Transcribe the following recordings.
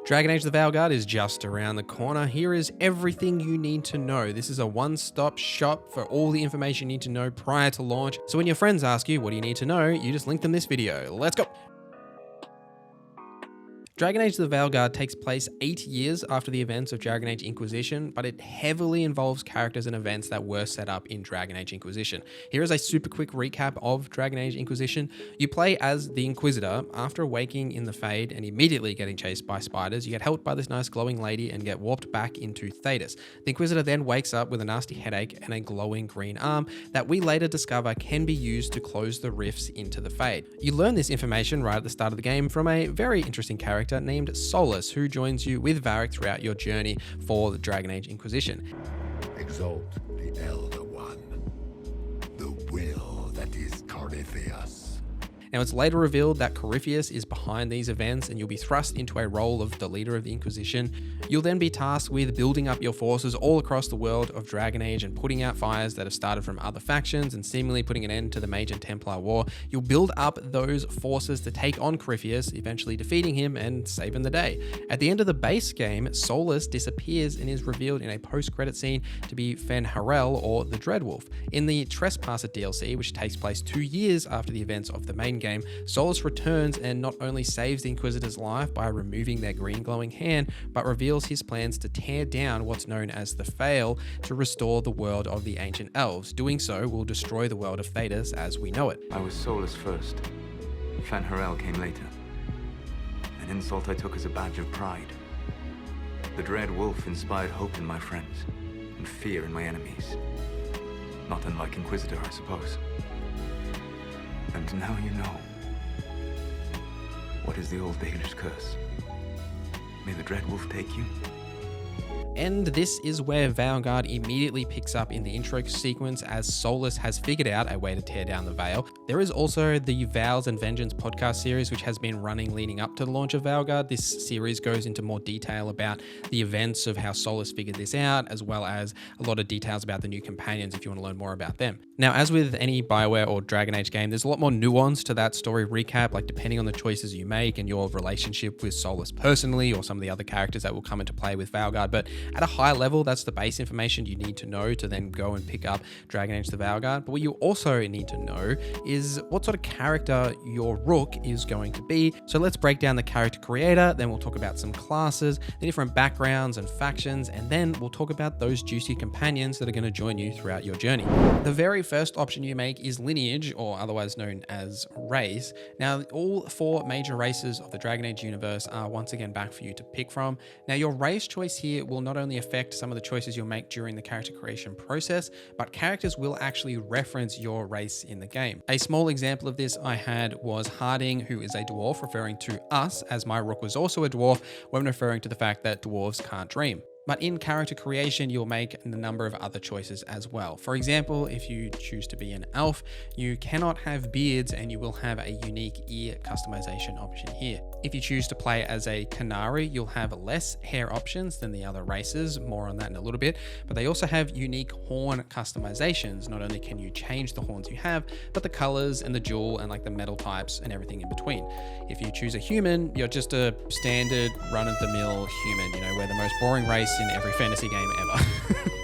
Dragon Age The Veilguard is just around the corner. Here is everything you need to know. This is a one-stop shop for all the information you need to know prior to launch. So when your friends ask you, what do you need to know? You just link them this video. Let's go. Dragon Age The Veilguard takes place 8 years after the events of Dragon Age Inquisition, but it heavily involves characters and events that were set up in Dragon Age Inquisition. Here is a super quick recap of Dragon Age Inquisition. You play as the Inquisitor. After awaking in the Fade and immediately getting chased by spiders, you get helped by this nice glowing lady and get warped back into Thedas. The Inquisitor then wakes up with a nasty headache and a glowing green arm that we later discover can be used to close the rifts into the Fade. You learn this information right at the start of the game from a very interesting character named Solus, who joins you with Varric throughout your journey for the Dragon Age Inquisition. Exalt the Elder One, the will that is Corypheus. Now, it's later revealed that Corypheus is behind these events, and you'll be thrust into a role of the leader of the Inquisition. You'll then be tasked with building up your forces all across the world of Dragon Age and putting out fires that have started from other factions and seemingly putting an end to the Mage and Templar War. You'll build up those forces to take on Corypheus, eventually defeating him and saving the day. At the end of the base game, Solus disappears and is revealed in a post-credit scene to be Fen'Harel, or the Dreadwolf. In the Trespasser DLC, which takes place 2 years after the events of the main game, Solus returns and not only saves the Inquisitor's life by removing their green glowing hand, but reveals his plans to tear down what's known as the Veil to restore the world of the ancient elves. Doing so will destroy the world of Thedas as we know it. I was Solus first. Fen'Harel came later. An insult I took as a badge of pride. The Dread Wolf inspired hope in my friends and fear in my enemies. Not unlike Inquisitor, I suppose. And now you know. What is the old Danish curse? May the Dread Wolf take you? And this is where Veilguard immediately picks up in the intro sequence, as Solus has figured out a way to tear down the Veil. There is also the Vows and Vengeance podcast series, which has been running leading up to the launch of Veilguard. This series goes into more detail about the events of how Solus figured this out, as well as a lot of details about the new companions if you want to learn more about them. Now, as with any BioWare or Dragon Age game, there's a lot more nuance to that story recap, like depending on the choices you make and your relationship with Solus personally, or some of the other characters that will come into play with Veilguard. But at a high level, that's the base information you need to know to then go and pick up Dragon Age The Veilguard. But what you also need to know is what sort of character your Rook is going to be. So let's break down the character creator, then we'll talk about some classes, the different backgrounds and factions, and then we'll talk about those juicy companions that are going to join you throughout your journey. The very first option you make is lineage, or otherwise known as race. Now, all 4 major races of the Dragon Age universe are once again back for you to pick from. Now, your race choice here will not only affect some of the choices you'll make during the character creation process, but characters will actually reference your race in the game. A small example of this I had was Harding, who is a dwarf, referring to us, as my Rook was also a dwarf, when referring to the fact that dwarves can't dream. But in character creation, you'll make a number of other choices as well. For example, if you choose to be an elf, you cannot have beards and you will have a unique ear customization option here. If you choose to play as a Canary, you'll have less hair options than the other races, more on that in a little bit, but they also have unique horn customizations. Not only can you change the horns you have, but the colors and the jewel and like the metal types and everything in between. If you choose a human, you're just a standard run-of-the-mill human. You know, we're the most boring race in every fantasy game ever.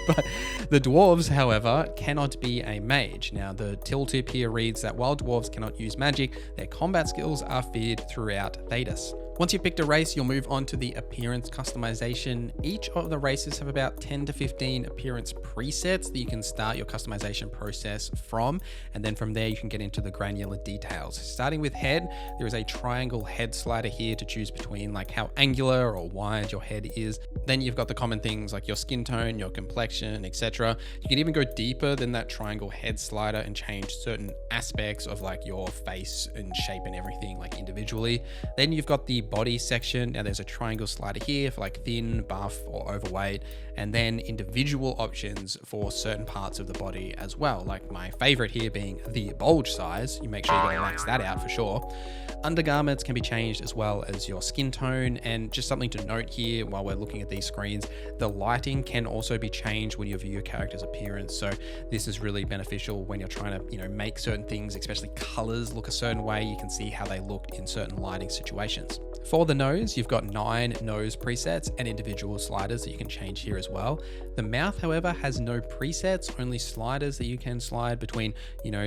But the dwarves, however, cannot be a mage. Now, the tooltip here reads that while dwarves cannot use magic, their combat skills are feared throughout Thedas. Once you've picked a race, you'll move on to the appearance customization. Each of the races have about 10 to 15 appearance presets that you can start your customization process from, and then from there you can get into the granular details. Starting with head, there is a triangle head slider here to choose between like how angular or wide your head is. Then you've got the common things like your skin tone, your complexion, etc. You can even go deeper than that triangle head slider and change certain aspects of like your face and shape and everything like individually. Then you've got the body section. Now there's a triangle slider here for like thin, buff, or overweight, and then individual options for certain parts of the body as well. Like my favorite here being the bulge size. You make sure you gotta max that out for sure. Undergarments can be changed as well as your skin tone, and just something to note here while we're looking at these screens, the lighting can also be changed when you view your character's appearance. So this is really beneficial when you're trying to, make certain things, especially colors, look a certain way. You can see how they look in certain lighting situations. For the nose, you've got 9 nose presets and individual sliders that you can change here as well. The mouth, however, has no presets, only sliders that you can slide between,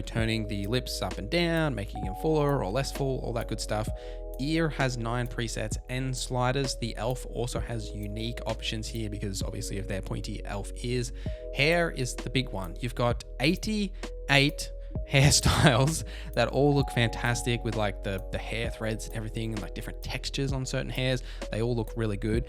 turning the lips up and down, making them fuller or less full, all that good stuff. Ear has 9 presets and sliders. The elf also has unique options here because obviously of their pointy elf ears. Hair is the big one. You've got 88 hairstyles that all look fantastic with like the hair threads and everything, and like different textures on certain hairs. They all look really good.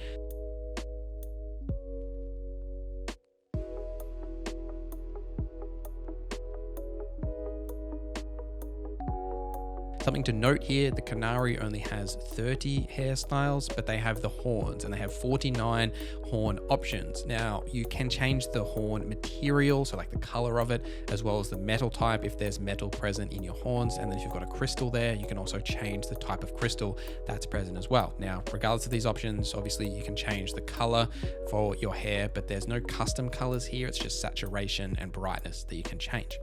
Something to note here, the Qunari only has 30 hairstyles, but they have the horns and they have 49 horn options. Now, you can change the horn material, so like the color of it, as well as the metal type if there's metal present in your horns. And then if you've got a crystal there, you can also change the type of crystal that's present as well. Now, regardless of these options, obviously you can change the color for your hair, but there's no custom colors here. It's just saturation and brightness that you can change.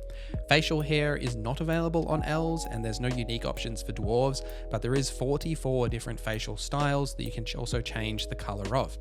Facial hair is not available on elves, and there's no unique options for dwarves, but there is 44 different facial styles that you can also change the color of.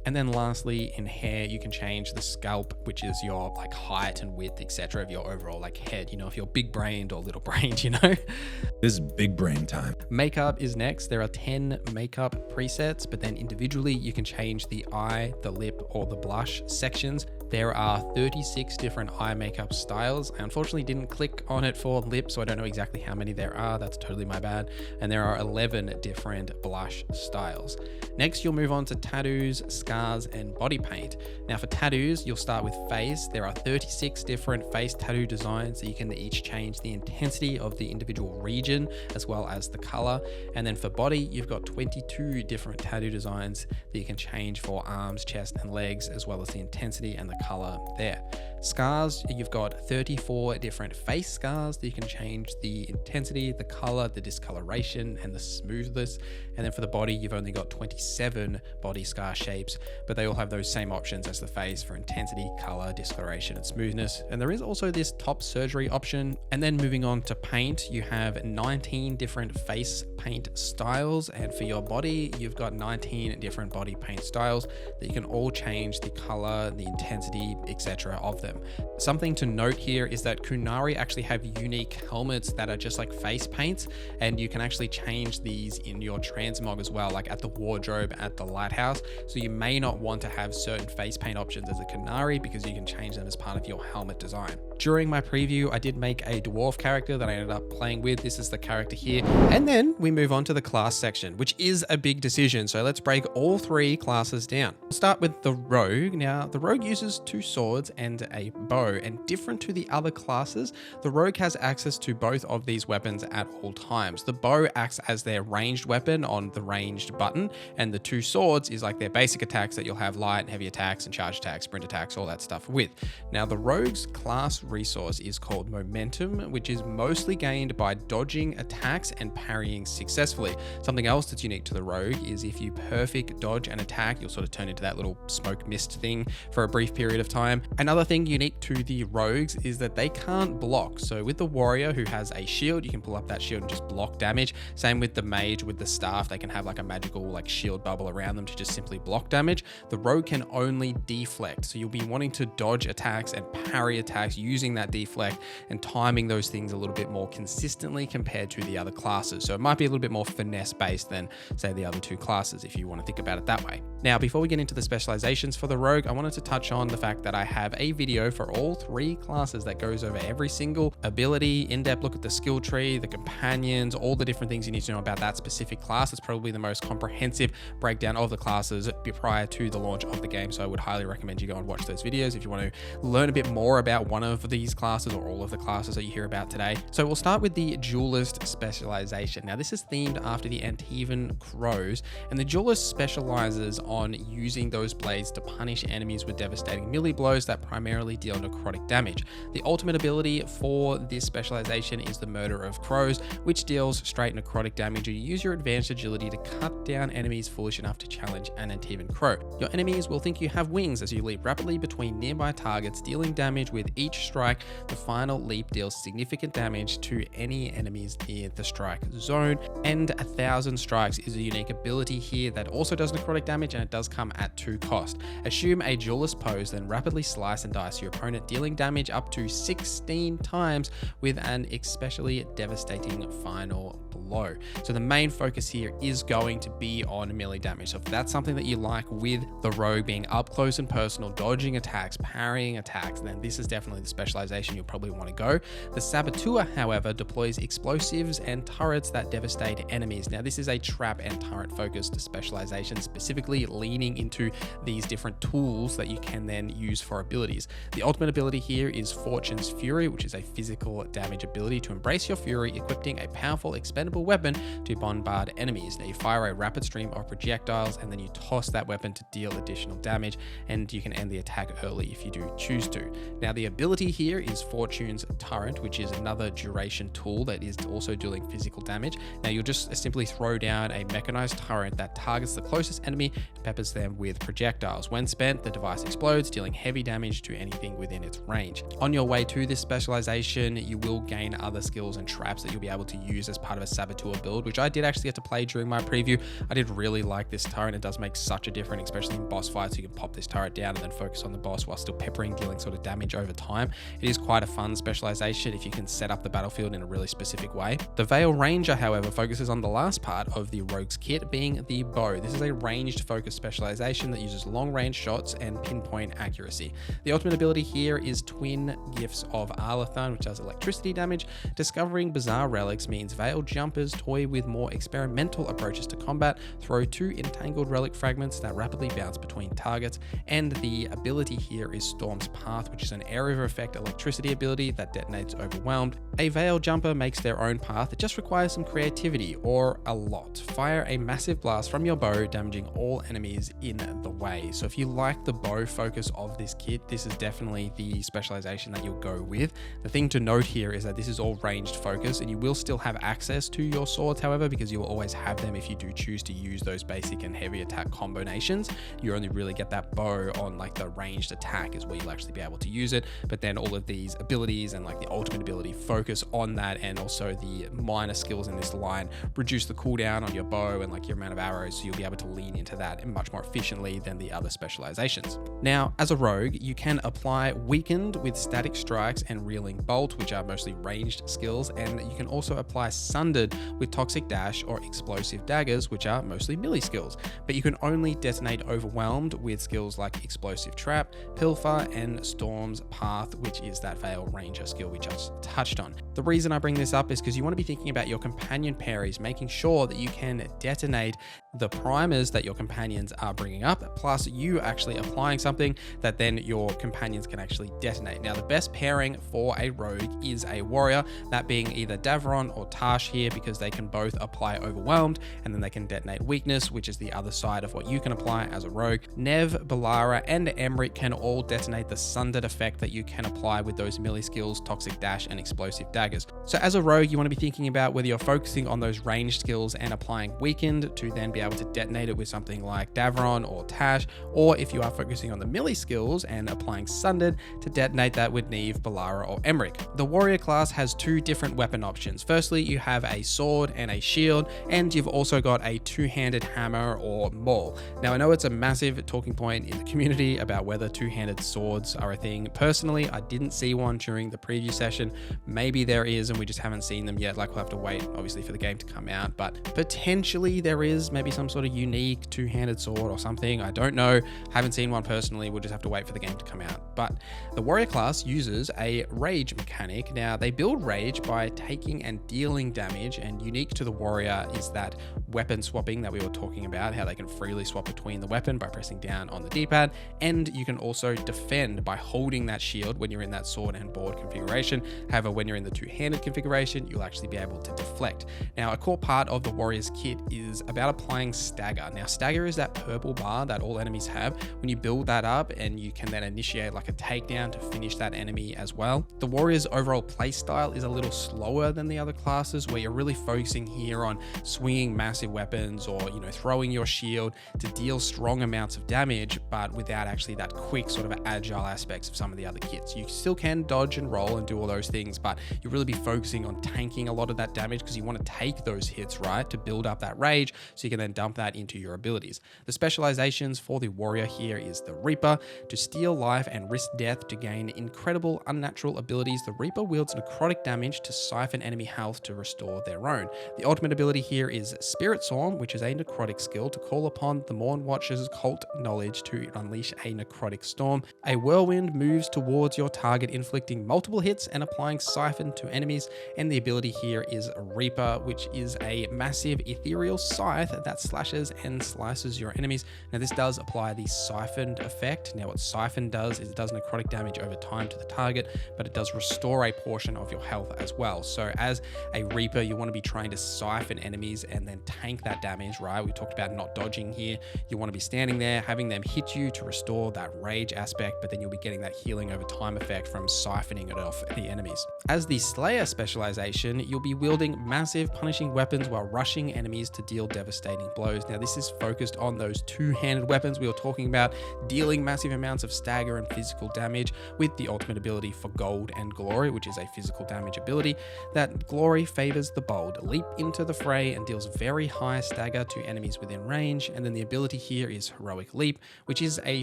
And then lastly, in hair, you can change the scalp, which is your like height and width, etc. of your overall like head. If you're big brained or little brained, This is big brain time. Makeup is next. There are 10 makeup presets, but then individually you can change the eye, the lip, or the blush sections. There are 36 different eye makeup styles. I unfortunately didn't click on it for lips, so I don't know exactly how many there are. That's totally my bad. And there are 11 different blush styles. Next, you'll move on to tattoos, scars, and body paint. Now for tattoos, you'll start with face. There are 36 different face tattoo designs that you can each change the intensity of the individual region as well as the color. And then for body, you've got 22 different tattoo designs that you can change for arms, chest, and legs, as well as the intensity and the color there. Scars, you've got 34 different face scars that you can change the intensity, the color, the discoloration, and the smoothness. And then for the body, you've only got 27 body scar shapes, but they all have those same options as the face for intensity, color, discoloration, and smoothness. And there is also this top surgery option. And then moving on to paint, you have 19 different face paint styles, and for your body, you've got 19 different body paint styles that you can all change the color, the intensity, etc. of them. Something to note here is that Qunari actually have unique helmets that are just like face paints, and you can actually change these in your transmog as well, like at the wardrobe at the lighthouse. So you may not want to have certain face paint options as a Qunari because you can change them as part of your helmet design. During my preview, I did make a dwarf character that I ended up playing with. This is the character here. And then we move on to the class section, which is a big decision. So let's break all 3 classes down. We'll start with the rogue. Now, the rogue uses 2 swords and a bow, and different to the other classes, the rogue has access to both of these weapons at all times. The bow acts as their ranged weapon on the ranged button, and the 2 swords is like their basic attacks that you'll have light and heavy attacks and charge attacks, sprint attacks, all that stuff with. Now, the rogue's class resource is called momentum, which is mostly gained by dodging attacks and parrying successfully. Something else that's unique to the rogue is if you perfect dodge an attack, you'll sort of turn into that little smoke mist thing for a brief period of time. Another thing unique to the rogues is that they can't block. So with the warrior who has a shield, you can pull up that shield and just block damage. Same with the mage with the staff, they can have like a magical like shield bubble around them to just simply block damage. The rogue can only deflect. So you'll be wanting to dodge attacks and parry attacks using that deflect and timing those things a little bit more consistently compared to the other classes. So it might be a little bit more finesse based than say the other 2 classes if you want to think about it that way. Now, before we get into the specializations for the rogue, I wanted to touch on the fact that I have a video for all 3 classes that goes over every single ability, in-depth look at the skill tree, the companions, all the different things you need to know about that specific class. It's probably the most comprehensive breakdown of the classes prior to the launch of the game. So I would highly recommend you go and watch those videos if you want to learn a bit more about one of these classes or all of the classes that you hear about today. So we'll start with the duelist specialization. Now, this is themed after the Antivan Crows, and the duelist specializes on using those blades to punish enemies with devastating melee blows that primarily deal necrotic damage. The ultimate ability for this specialization is the Murder of Crows, which deals straight necrotic damage, and you use your advanced agility to cut down enemies foolish enough to challenge an Antivan Crow. Your enemies will think you have wings as you leap rapidly between nearby targets, dealing damage with each strike. The final leap deals significant damage to any enemies near the strike zone, and 1,000 strikes is a unique ability here that also does necrotic damage, and it does come at 2 cost. Assume a duelist pose, then rapidly slice and dice your opponent, dealing damage up to 16 times with an especially devastating final blow. So the main focus here is going to be on melee damage. So if that's something that you like with the rogue being up close and personal, dodging attacks, parrying attacks, then this is definitely the specialization you'll probably want to go. The Saboteur, however, deploys explosives and turrets that devastate enemies. Now this is a trap and turret focused specialization, specifically leaning into these different tools that you can then use for abilities. The ultimate ability here is Fortune's Fury, which is a physical damage ability to embrace your fury, equipping a powerful expendable weapon to bombard enemies. Now you fire a rapid stream of projectiles and then you toss that weapon to deal additional damage, and you can end the attack early if you do choose to. Now the ability here is Fortune's Turret, which is another duration tool that is also dealing physical damage. Now you'll just simply throw down a mechanized turret that targets the closest enemy and peppers them with projectiles. When spent, the device explodes, dealing heavy damage to anything within its range. On your way to this specialization, you will gain other skills and traps that you'll be able to use as part of a Saboteur build, which I did actually get to play during my preview. I did really like this turret. It does make such a difference, especially in boss fights. You can pop this turret down and then focus on the boss while still peppering, dealing sort of damage over time. It is quite a fun specialization if you can set up the battlefield in a really specific way. The Veil Ranger, however, focuses on the last part of the rogue's kit, being the bow. This is a ranged focus specialization that uses long range shots and pinpoint accuracy. The ultimate ability here is Twin Gifts of Arlathan, which does electricity damage. Discovering bizarre relics means Veil jumpers toy with more experimental approaches to combat, throw 2 entangled relic fragments that rapidly bounce between targets, and the ability here is Storm's Path, which is an area of effect electricity ability that detonates overwhelmed. A Veil jumper makes their own path. It just requires some creativity, or a lot. Fire a massive blast from your bow, damaging all enemies in the way. So if you like the bow focus of this kit, this is definitely the specialization that you'll go with. The thing to note here is that this is all ranged focus, and you will still have access to your swords, however, because you will always have them if you do choose to use those basic and heavy attack combinations. You only really get that bow on like the ranged attack is where you'll actually be able to use it, but then all of these abilities and like the ultimate ability focus on that, and also the minor skills in this line reduce the cooldown on your bow and like your amount of arrows, so you'll be able to lean into that much more efficiently than the other specializations. Now, as a rogue, you can apply Weakened with Static Strikes and Reeling Bolt, which are mostly ranged skills, and you can also apply Sundered with Toxic Dash or Explosive Daggers, which are mostly melee skills, but you can only detonate Overwhelmed with skills like Explosive Trap, Pilfer, and Storm's Path, which is that Veil Ranger skill we just touched on. The reason I bring this up is because you want to be thinking about your companion parries, making sure that you can detonate the primers that your companions are bringing up, plus you actually applying something that then your companions can actually detonate. Now, the best pairing for a rogue is a warrior, that being either Davron or Tash here, because they can both apply Overwhelmed and then they can detonate Weakness, which is the other side of what you can apply as a rogue. Nev, Balara, and Emmerich can all detonate the Sundered effect that you can apply with those melee skills, Toxic Dash and Explosive Daggers. So as a rogue, you want to be thinking about whether you're focusing on those ranged skills and applying Weakened to then be able to detonate it with something like Davron or Tash, or if you are focusing on the melee skills and applying Sundered to detonate that with Neve, Balara, or Emmerich. The warrior class has 2 different weapon options. Firstly, you have a sword and a shield, and you've also got a 2-handed hammer or maul. Now, I know it's a massive talking point in the community about whether 2-handed swords are a thing. Personally, I didn't see one during the preview session. Maybe there is, and we just haven't seen them yet. Like, we'll have to wait, obviously, for the game to come out, but potentially there is maybe some sort of unique 2-handed sword or something. I don't know. Haven't seen one personally. We'll just have to wait for the game to come out. But the warrior class uses a rage mechanic. Now, they build rage by taking and dealing damage, and unique to the warrior is that weapon swapping that we were talking about, how they can freely swap between the weapon by pressing down on the D-pad, and you can also defend by holding that shield when you're in that sword and board configuration. However, when you're in the 2-handed configuration, you'll actually be able to deflect. Now, a core part of the warrior's kit is about applying applying stagger. Now, stagger is that purple bar that all enemies have. When you build that up, and you can then initiate like a takedown to finish that enemy as well. The warrior's overall playstyle is a little slower than the other classes, where you're really focusing here on swinging massive weapons or, you know, throwing your shield to deal strong amounts of damage, but without actually that quick sort of agile aspects of some of the other kits. You still can dodge and roll and do all those things, but you'll really be focusing on tanking a lot of that damage because you want to take those hits, right, to build up that rage so you can then dump that into your abilities. The specializations for the warrior here is the Reaper. To steal life and risk death to gain incredible unnatural abilities, the Reaper wields necrotic damage to siphon enemy health to restore their own. The ultimate ability here is Spirit Storm, which is a necrotic skill to call upon the Morn Watcher's cult knowledge to unleash a necrotic storm. A whirlwind moves towards your target, inflicting multiple hits and applying siphon to enemies. And the ability here is Reaper, which is a massive ethereal scythe that slashes and slices your enemies. Now, this does apply the siphoned effect. Now, what siphon does is it does necrotic damage over time to the target, but it does restore a portion of your health as well. So as a Reaper, you want to be trying to siphon enemies and then tank that damage, right? We talked about not dodging here. You want to be standing there, having them hit you to restore that rage aspect, but then you'll be getting that healing over time effect from siphoning it off the enemies. As the Slayer specialization, you'll be wielding massive punishing weapons while rushing enemies to deal devastating blows. Now, this is focused on those two-handed weapons we were talking about, dealing massive amounts of stagger and physical damage with the ultimate ability for Gold and Glory, which is a physical damage ability. That Glory favors the bold, leap into the fray and deals very high stagger to enemies within range. And then the ability here is Heroic Leap, which is a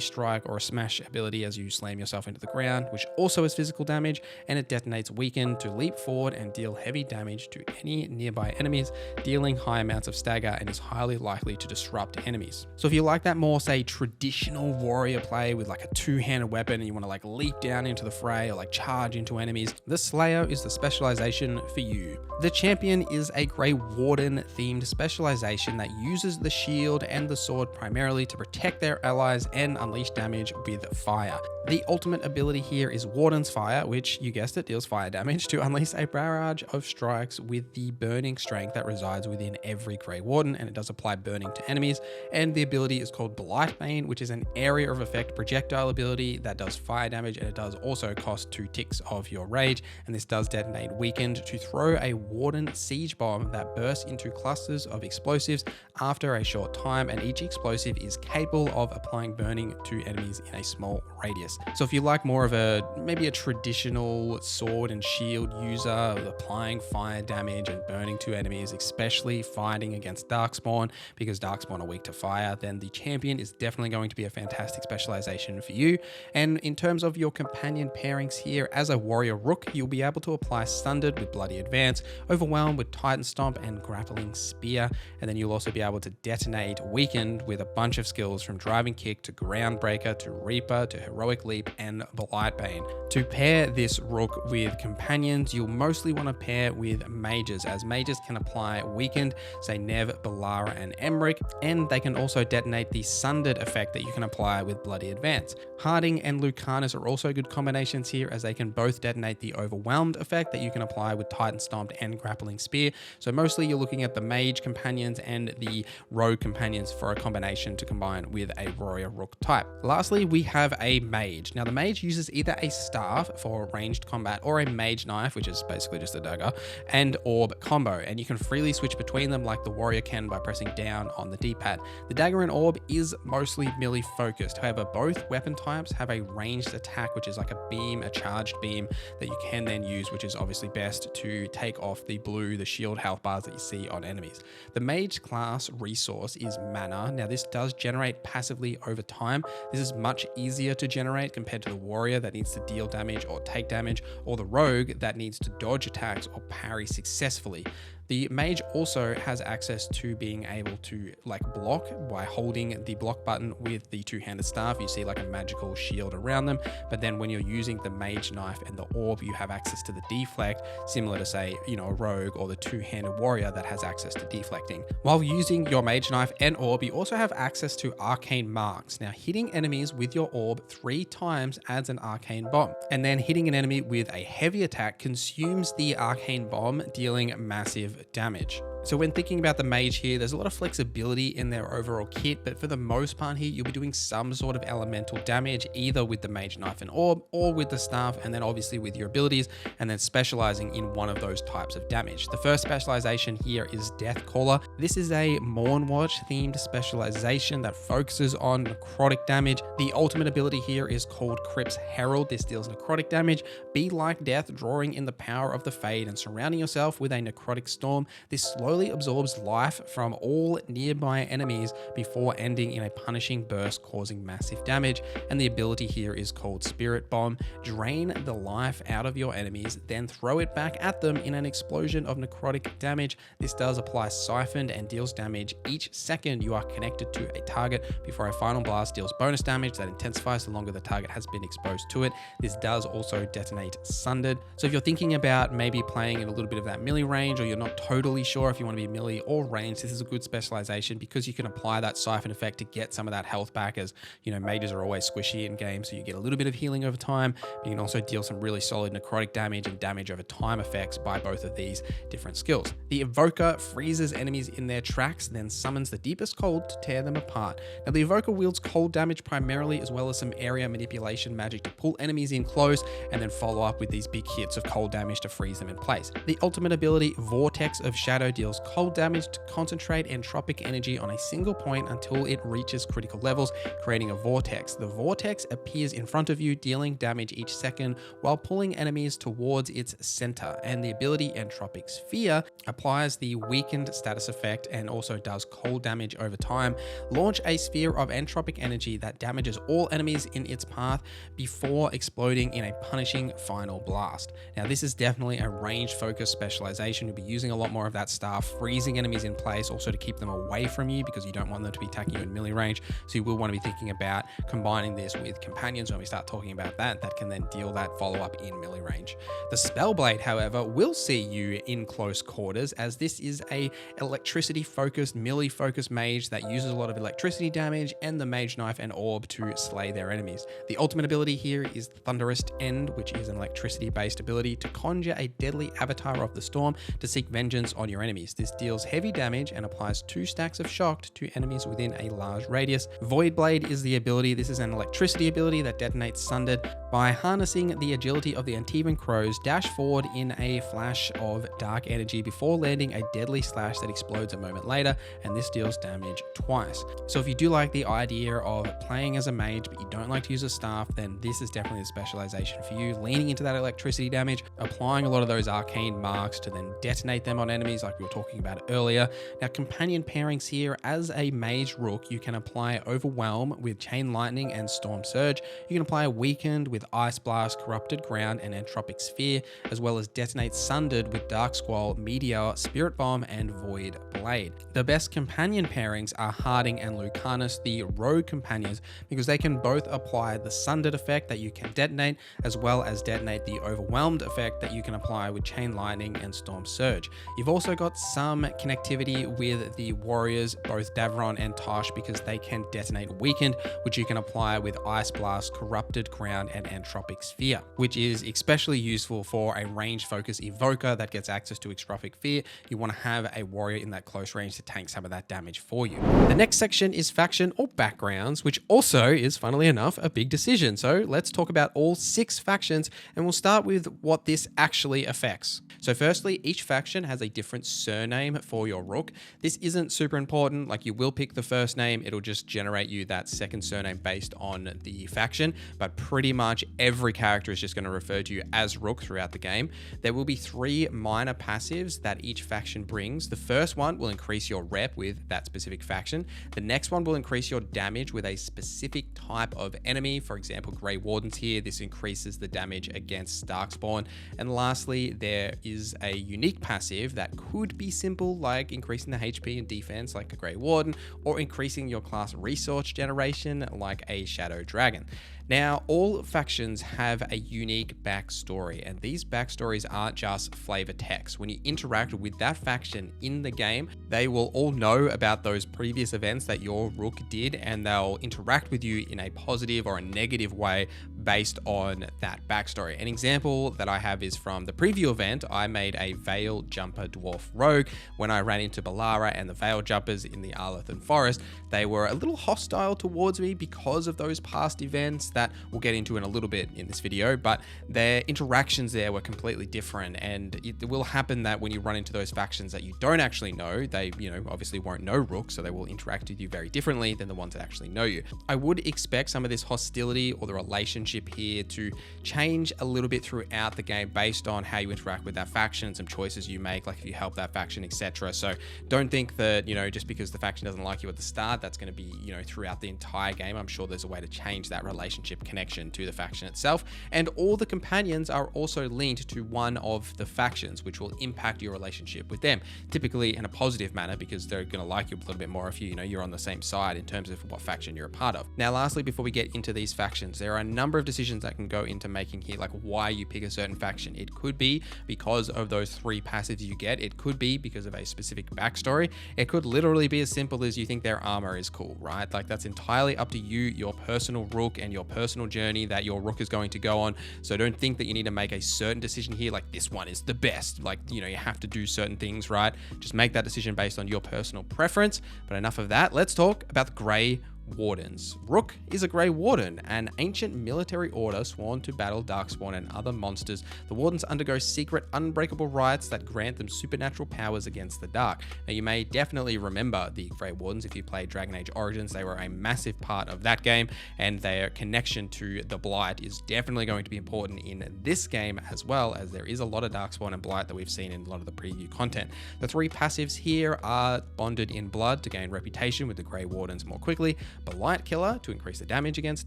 strike or a smash ability as you slam yourself into the ground, which also is physical damage, and it detonates Weaken to leap forward and deal heavy damage to any nearby enemies, dealing high amounts of stagger, and is highly likely to disrupt enemies. So if you like that more, say, traditional warrior play with like a two-handed weapon and you want to like leap down into the fray or like charge into enemies, the Slayer is the specialization for you. The Champion is a Grey Warden themed specialization that uses the shield and the sword primarily to protect their allies and unleash damage with fire. The ultimate ability here is Warden's Fire, which, you guessed it, deals fire damage to unleash a barrage of strikes with the burning strength that resides within every Grey Warden, and it does apply burning to enemies. And the ability is called Blightbane, which is an area of effect projectile ability that does fire damage, and it does also cost 2 ticks of your rage, and this does detonate Weakened to throw a Warden siege bomb that bursts into clusters of explosives after a short time, and each explosive is capable of applying burning to enemies in a small radius. So if you like more of maybe a traditional sword and shield user applying fire damage and burning to enemies, especially fighting against Darkspawn because Darkspawn are weak to fire, then the Champion is definitely going to be a fantastic specialization for you. And in terms of your companion pairings here, as a Warrior Rook, you'll be able to apply Sundered with Bloody Advance, Overwhelmed with Titan Stomp and Grappling Spear, and then you'll also be able to detonate Weakened with a bunch of skills from Driving Kick to Groundbreaker to Reaper to Heroic Leap and Blightbane. To pair this Rook with companions, you'll mostly want to pair with mages, as mages can apply Weakened, say Nev, Balara and Emmerich, and they can also detonate the Sundered effect that you can apply with Bloody Advance. Harding and Lucanus are also good combinations here, as they can both detonate the Overwhelmed effect that you can apply with Titan Stomp and Grappling Spear. So mostly you're looking at the mage companions and the rogue companions for a combination to combine with a Warrior Rook type. Lastly, we have a mage. Now, the mage uses either a staff for ranged combat or a mage knife, which is basically just a dagger, and orb combo, and you can freely switch between them like the warrior can by pressing down on the D-pad. The dagger and orb is mostly melee focused. However, both weapon types have a ranged attack, which is like a beam, a charged beam that you can then use, which is obviously best to take off the shield health bars that you see on enemies. The mage class resource is mana. Now, this does generate passively over time. This is much easier to generate compared to the warrior that needs to deal damage or take damage, or the rogue that needs to dodge attacks or parry successfully. The mage also has access to being able to like block by holding the block button with the two-handed staff. You see like a magical shield around them, but then when you're using the mage knife and the orb, you have access to the deflect, similar to say, a rogue or the two-handed warrior that has access to deflecting. While using your mage knife and orb, you also have access to arcane marks. Now, hitting enemies with your orb 3 times adds an arcane bomb, and then hitting an enemy with a heavy attack consumes the arcane bomb, dealing massive damage. So when thinking about the mage here, there's a lot of flexibility in their overall kit, but for the most part here, you'll be doing some sort of elemental damage, either with the mage knife and orb or with the staff, and then obviously with your abilities, and then specializing in one of those types of damage. The first specialization here is Death Caller. This is a Mournwatch themed specialization that focuses on necrotic damage. The ultimate ability here is called Crypt's Herald. This deals necrotic damage. Be like death, drawing in the power of the Fade and surrounding yourself with a necrotic storm. This slowly absorbs life from all nearby enemies before ending in a punishing burst, causing massive damage. And the ability here is called Spirit Bomb. Drain the life out of your enemies, then throw it back at them in an explosion of necrotic damage. This does apply siphoned and deals damage each second you are connected to a target before a final blast deals bonus damage that intensifies the longer the target has been exposed to it. This does also detonate Sundered. So if you're thinking about maybe playing in a little bit of that melee range, or you're not totally sure if you want to be melee or range, this is a good specialization because you can apply that siphon effect to get some of that health back, as you know, mages are always squishy in games, so you get a little bit of healing over time, but you can also deal some really solid necrotic damage and damage over time effects by both of these different skills. The Evoker freezes enemies in their tracks, then summons the deepest cold to tear them apart. Now the Evoker wields cold damage primarily, as well as some area manipulation magic to pull enemies in close and then follow up with these big hits of cold damage to freeze them in place. The ultimate ability, Vortex of Shadow, deals cold damage to concentrate entropic energy on a single point until it reaches critical levels, creating a vortex. The vortex appears in front of you, dealing damage each second while pulling enemies towards its center. And the ability, Entropic Sphere, applies the weakened status effect and also does cold damage over time. Launch a sphere of entropic energy that damages all enemies in its path before exploding in a punishing final blast. Now this is definitely a range focused specialization. You'll be using a lot more of that staff, freezing enemies in place, also to keep them away from you because you don't want them to be attacking you in melee range. So you will want to be thinking about combining this with companions when we start talking about that can then deal that follow-up in melee range. The Spellblade, however, will see you in close quarters, as this is a electricity focused, melee focused mage that uses a lot of electricity damage and the mage knife and orb to slay their enemies. The ultimate ability here is Thunderous End, which is an electricity based ability to conjure a deadly avatar of the storm to seek vengeance on your enemies. This deals heavy damage and applies 2 stacks of shock to enemies within a large radius. Void Blade is the ability. This is an electricity ability that detonates Sundered. By harnessing the agility of the Antivan Crows, dash forward in a flash of dark energy before landing a deadly slash that explodes a moment later, and this deals damage twice. So if you do like the idea of playing as a mage but you don't like to use a staff, then this is definitely a specialization for you, leaning into that electricity damage, applying a lot of those arcane marks to then detonate them on enemies like we were talking about earlier. Now companion pairings here, as a mage rook, you can apply Overwhelm with Chain Lightning and Storm Surge. You can apply Weakened with Ice Blast, Corrupted Ground, and Entropic Sphere, as well as detonate Sundered with Dark Squall, Meteor, Spirit Bomb, and Void Blade. The best companion pairings are Harding and Lucanus, the rogue companions, because they can both apply the Sundered effect that you can detonate, as well as detonate the Overwhelmed effect that you can apply with Chain Lightning and Storm Surge. You've also got some connectivity with the warriors, both Davron and Tosh, because they can detonate Weakened, which you can apply with Ice Blast, Corrupted Ground, and Entropic Sphere, which is especially useful for a range focused evoker that gets access to Extrophic Fear. You want to have a warrior in that close range to tank some of that damage for you. The next section is faction or backgrounds, which also is, funnily enough, a big decision. So let's talk about all 6 factions, and we'll start with what this actually affects. So firstly, each faction has a different surname for your rook. This isn't super important, like you will pick the first name, it'll just generate you that second surname based on the faction, but pretty much every character is just going to refer to you as rook throughout the game. There will be 3 minor passives that each faction brings. The first one will increase your rep with that specific faction. The next one will increase your damage with a specific type of enemy. For example, Grey Wardens here, this increases the damage against Darkspawn. And lastly, there is a unique passive that could be simple, like increasing the HP and defense like a Grey Warden, or increasing your class resource generation like a Shadow Dragon. Now, all faction factions have a unique backstory, and these backstories aren't just flavor text. When you interact with that faction in the game, they will all know about those previous events that your Rook did, and they'll interact with you in a positive or a negative way based on that backstory. An example that I have is from the preview event. I made a Veil Jumper Dwarf Rogue. When I ran into Balara and the Veil Jumpers in the Arlathan Forest, they were a little hostile towards me because of those past events that we'll get into in a little bit in this video, but their interactions there were completely different, and it will happen that when you run into those factions that you don't actually know, they, obviously won't know Rook, so they will interact with you very differently than the ones that actually know you. I would expect some of this hostility or the relationship here to change a little bit throughout the game based on how you interact with that faction and some choices you make, like if you help that faction, etc. So don't think that, just because the faction doesn't like you at the start, that's going to be, throughout the entire game. I'm sure there's a way to change that relationship connection to the faction itself. And all the companions are also linked to one of the factions, which will impact your relationship with them, typically in a positive manner, because they're going to like you a little bit more if you're on the same side in terms of what faction you're a part of. Now, lastly, before we get into these factions, there are a number of decisions that can go into making here, like why you pick a certain faction. It could be because of those 3 passives you get. It could be because of a specific backstory. It could literally be as simple as you think their armor is cool, right? Like that's entirely up to you, your personal Rook, and your personal journey that your Rook is going to go on. So don't think that you need to make a certain decision here, like this one is the best. Like, you have to do certain things, right? Just make that decision based on your personal preference. But enough of that. Let's talk about the Grey Wardens. Rook is a Grey Warden, an ancient military order sworn to battle Darkspawn and other monsters. The Wardens undergo secret, unbreakable rites that grant them supernatural powers against the dark. Now, you may definitely remember the Grey Wardens if you played Dragon Age Origins. They were a massive part of that game, and their connection to the Blight is definitely going to be important in this game as well, as there is a lot of Darkspawn and Blight that we've seen in a lot of the preview content. The 3 passives here are Bonded in Blood to gain reputation with the Grey Wardens more quickly, Blight Killer to increase the damage against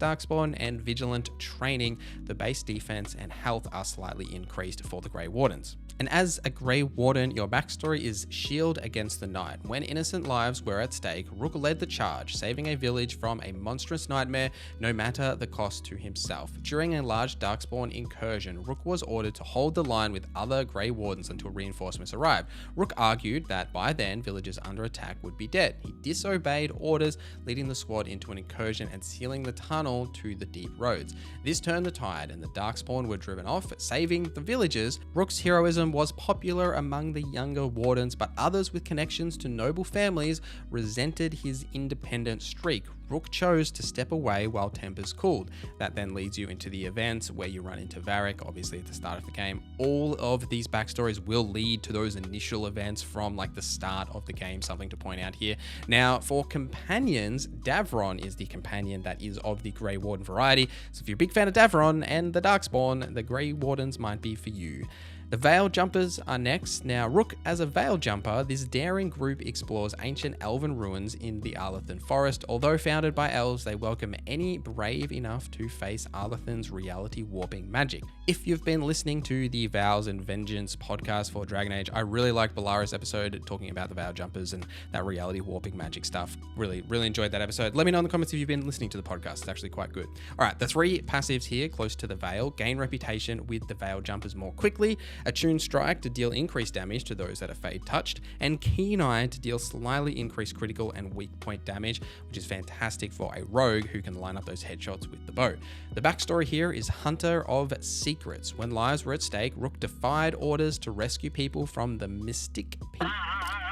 Darkspawn, and Vigilant Training. The base defense and health are slightly increased for the Grey Wardens. And as a Grey Warden, your backstory is Shield Against the Night. When innocent lives were at stake, Rook led the charge, saving a village from a monstrous nightmare, no matter the cost to himself. During a large Darkspawn incursion, Rook was ordered to hold the line with other Grey Wardens until reinforcements arrived. Rook argued that by then, villagers under attack would be dead. He disobeyed orders, leading the squad into an incursion and sealing the tunnel to the deep roads. This turned the tide, and the Darkspawn were driven off, saving the villagers. Rook's heroism was popular among the younger Wardens, but others with connections to noble families resented his independent streak. Rook chose to step away while tempers cooled. That then leads you into the events where you run into Varric, obviously at the start of the game. All of these backstories will lead to those initial events from like the start of the game, something to point out here. Now, for companions, Davron is the companion that is of the Grey Warden variety. So if you're a big fan of Davron and the Darkspawn, the Grey Wardens might be for you. The Veil Jumpers are next. Now, Rook as a Veil Jumper, this daring group explores ancient elven ruins in the Arlathan Forest. Although founded by elves, they welcome any brave enough to face Arlathan's reality warping magic. If you've been listening to the Vows and Vengeance podcast for Dragon Age, I really liked Balara's episode talking about the Veil Jumpers and that reality warping magic stuff. Really enjoyed that episode. Let me know in the comments if you've been listening to the podcast. It's actually quite good. All right, the 3 passives here close to the Veil gain reputation with the Veil Jumpers more quickly. Attuned Strike to deal increased damage to those that are Fade touched, and Keen Eye to deal slightly increased critical and weak point damage, which is fantastic for a rogue who can line up those headshots with the bow. The backstory here is Hunter of Secrets. When lives were at stake, Rook defied orders to rescue people from the Mystic Pit.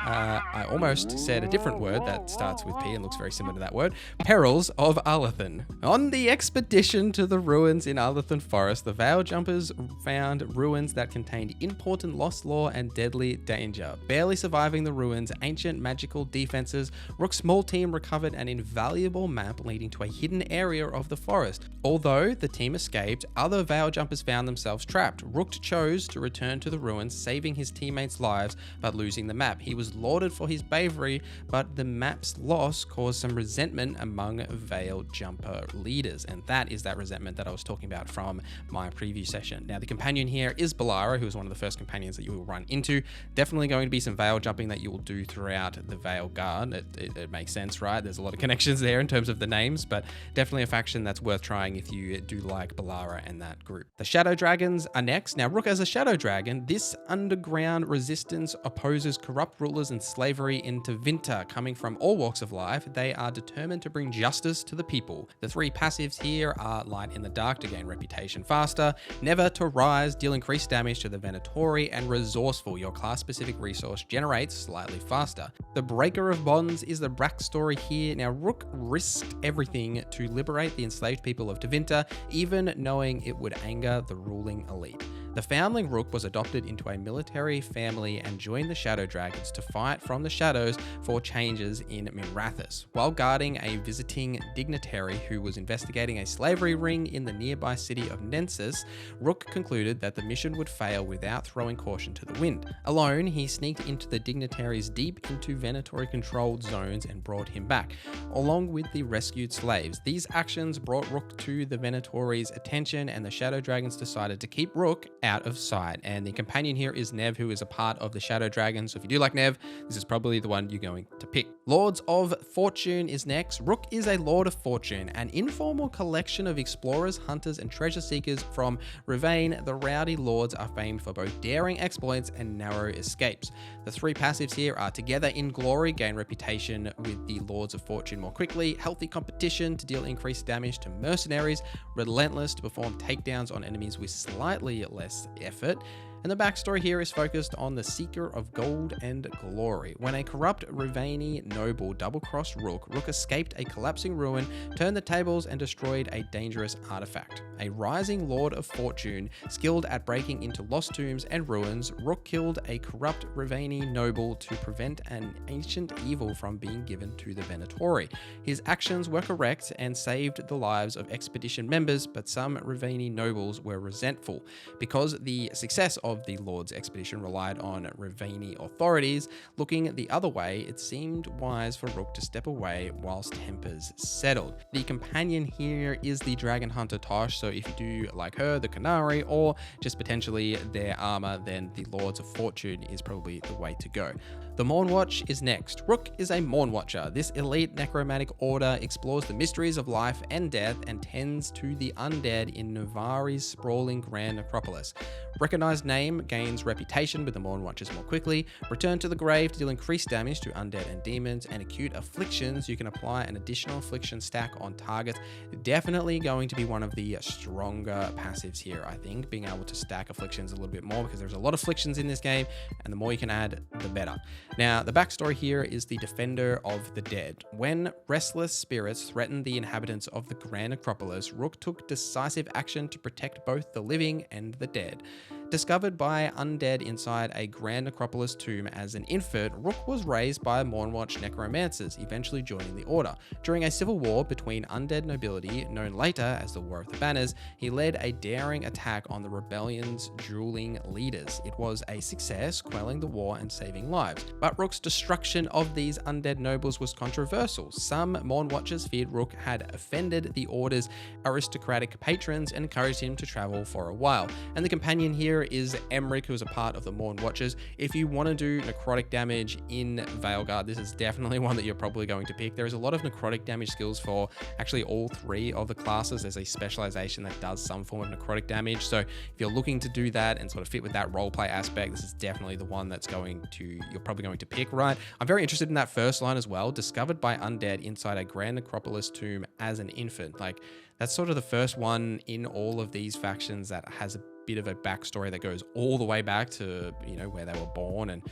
I almost said a different word that starts with P and looks very similar to that word. Perils of Arlathan. On the expedition to the ruins in Arlathan Forest, the Veil Jumpers found ruins that contained important lost lore and deadly danger. Barely surviving the ruins' ancient magical defenses, Rook's small team recovered an invaluable map leading to a hidden area of the forest. Although the team escaped, other Veil Jumpers found themselves trapped. Rook chose to return to the ruins, saving his teammates' lives but losing the map. He was was lauded for his bravery, but the map's loss caused some resentment among Veil Jumper leaders, and that is that resentment that I was talking about from my preview session. Now, the companion here is Balara, who is one of the first companions that you will run into. Definitely going to be some Veil jumping that you will do throughout the Veilguard. It makes sense, right? There's a lot of connections there in terms of the names, but definitely a faction that's worth trying if you do like Balara and that group. The Shadow Dragons are next. Now, Rook as a Shadow Dragon, this underground resistance opposes corrupt rulers and slavery in Tevinter. Coming from all walks of life, they are determined to bring justice to the people. The three passives here are Light in the Dark to gain reputation faster, Never to Rise, deal increased damage to the Venatori, and Resourceful, your class-specific resource generates slightly faster. The Breaker of Bonds is the backstory here. Now, Rook risked everything to liberate the enslaved people of Tevinter, even knowing it would anger the ruling elite. The foundling Rook was adopted into a military family and joined the Shadow Dragons to fight from the shadows for changes in Minrathous. While guarding a visiting dignitary who was investigating a slavery ring in the nearby city of Nensis, Rook concluded that the mission would fail without throwing caution to the wind. Alone, he sneaked into the dignitary's deep into Venatori-controlled zones and brought him back, along with the rescued slaves. These actions brought Rook to the Venatori's attention, and the Shadow Dragons decided to keep Rook out of sight. And the companion here is Nev, who is a part of the Shadow Dragons. So if you do like Nev, this is probably the one you're going to pick. Lords of Fortune is next. Rook is a Lord of Fortune, an informal collection of explorers, hunters, and treasure seekers from Rivain. The rowdy lords are famed for both daring exploits and narrow escapes. The three passives here are Together in Glory, gain reputation with the Lords of Fortune more quickly, Healthy Competition to deal increased damage to mercenaries, Relentless to perform takedowns on enemies with slightly less effort. And the backstory here is focused on the Seeker of Gold and Glory. When a corrupt Rivaini noble double-crossed Rook, Rook escaped a collapsing ruin, turned the tables, and destroyed a dangerous artifact. A rising Lord of Fortune, skilled at breaking into lost tombs and ruins, Rook killed a corrupt Rivaini noble to prevent an ancient evil from being given to the Venatori. His actions were correct and saved the lives of expedition members, but some Rivaini nobles were resentful. Because the success of the Lord's expedition relied on Rivaini authorities looking the other way, it seemed wise for Rook to step away whilst tempers settled. The companion here is the Dragon Hunter Tosh, so if you do like her, the Canary, or just potentially their armor, then the Lords of Fortune is probably the way to go. The Mournwatch is next. Rook is a Mournwatcher. This elite necromantic order explores the mysteries of life and death and tends to the undead in Nuvari's sprawling Grand Necropolis. Recognized name gains reputation with the Mournwatchers more quickly. Return to the grave to deal increased damage to undead and demons, and acute afflictions. You can apply an additional affliction stack on targets. Definitely going to be one of the stronger passives here, I think, being able to stack afflictions a little bit more, because there's a lot of afflictions in this game, and the more you can add, the better. Now, the backstory here is the Defender of the Dead. When restless spirits threatened the inhabitants of the Grand Necropolis, Rook took decisive action to protect both the living and the dead. Discovered by undead inside a Grand Necropolis tomb as an infant, Rook was raised by Mournwatch necromancers, eventually joining the order. During a civil war between undead nobility, known later as the War of the Banners, he led a daring attack on the rebellion's drooling leaders. It was a success, quelling the war and saving lives. But Rook's destruction of these undead nobles was controversial. Some Mournwatchers feared Rook had offended the order's aristocratic patrons and encouraged him to travel for a while. And the companion here is Emric, who is a part of the Mournwatchers. If you want to do necrotic damage in Veilguard, this is definitely one that you're probably going to pick. There is a lot of necrotic damage skills for actually all three of the classes. There's a specialization that does some form of necrotic damage. So if you're looking to do that and sort of fit with that roleplay aspect, this is definitely the one that's you're probably going to pick, right? I'm very interested in that first line as well. Discovered by undead inside a Grand Necropolis tomb as an infant. Like, that's sort of the first one in all of these factions that has a bit of a backstory that goes all the way back to, where they were born. And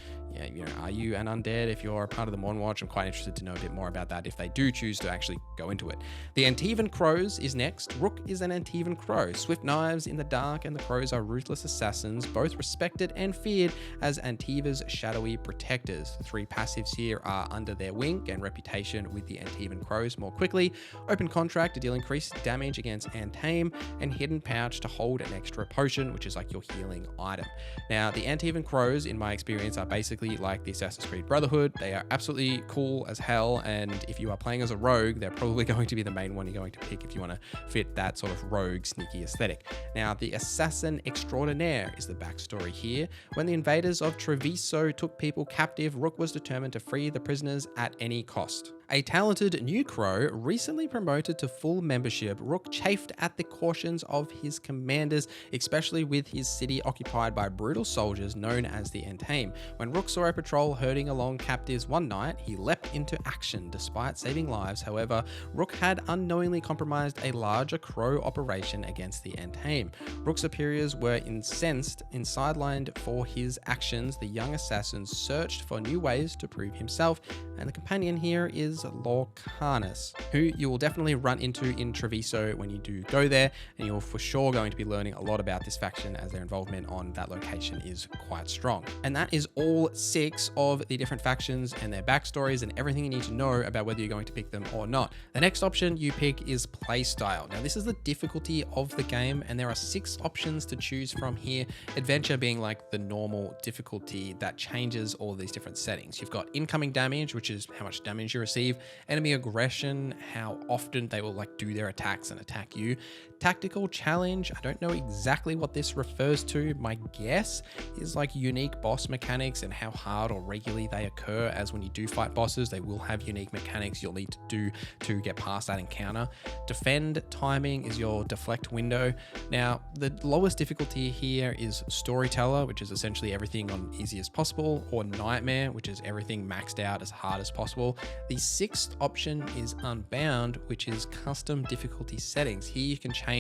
are you an undead if you're a part of the Mournwatch? I'm quite interested to know a bit more about that if they do choose to actually go into it. The Antivan Crows is next. Rook is an Antivan Crow. Swift knives in the dark, and the Crows are ruthless assassins, both respected and feared as Antiva's shadowy protectors. The three passives here are Under Their Wing, gain reputation with the Antivan Crows more quickly, Open Contract to deal increased damage against Antame, and Hidden Pouch to hold an extra potion, which is like your healing item. Now, the Antivan Crows, in my experience, are basically basically like the Assassin's Creed Brotherhood. They are absolutely cool as hell, and if you are playing as a rogue, they're probably going to be the main one you're going to pick if you want to fit that sort of rogue, sneaky aesthetic. Now, the Assassin Extraordinaire is the backstory here. When the invaders of Treviso took people captive, Rook was determined to free the prisoners at any cost. A talented new crow, recently promoted to full membership, Rook chafed at the cautions of his commanders, especially with his city occupied by brutal soldiers known as the Entame. When Rook saw a patrol herding along captives one night, he leapt into action despite saving lives. However, Rook had unknowingly compromised a larger crow operation against the Entame. Rook's superiors were incensed and sidelined for his actions. The young assassin searched for new ways to prove himself, and the companion here is Lorcanus, who you will definitely run into in Treviso when you do go there, and you're for sure going to be learning a lot about this faction as their involvement on that location is quite strong. And that is all 6 of the different factions and their backstories and everything you need to know about whether you're going to pick them or not. The next option you pick is playstyle. Now, this is the difficulty of the game, and there are 6 options to choose from here. Adventure being like the normal difficulty that changes all these different settings. You've got incoming damage, which is how much damage you receive, enemy aggression, how often they will like do their attacks and attack you. Tactical challenge, I don't know exactly what this refers to. My guess is like unique boss mechanics and how hard or regularly they occur, as when you do fight bosses, they will have unique mechanics you'll need to do to get past that encounter. Defend timing is your deflect window. Now, the lowest difficulty here is storyteller, which is essentially everything on easy as possible, or nightmare, which is everything maxed out as hard as possible. The 6th option is unbound, which is custom difficulty settings. Here you can change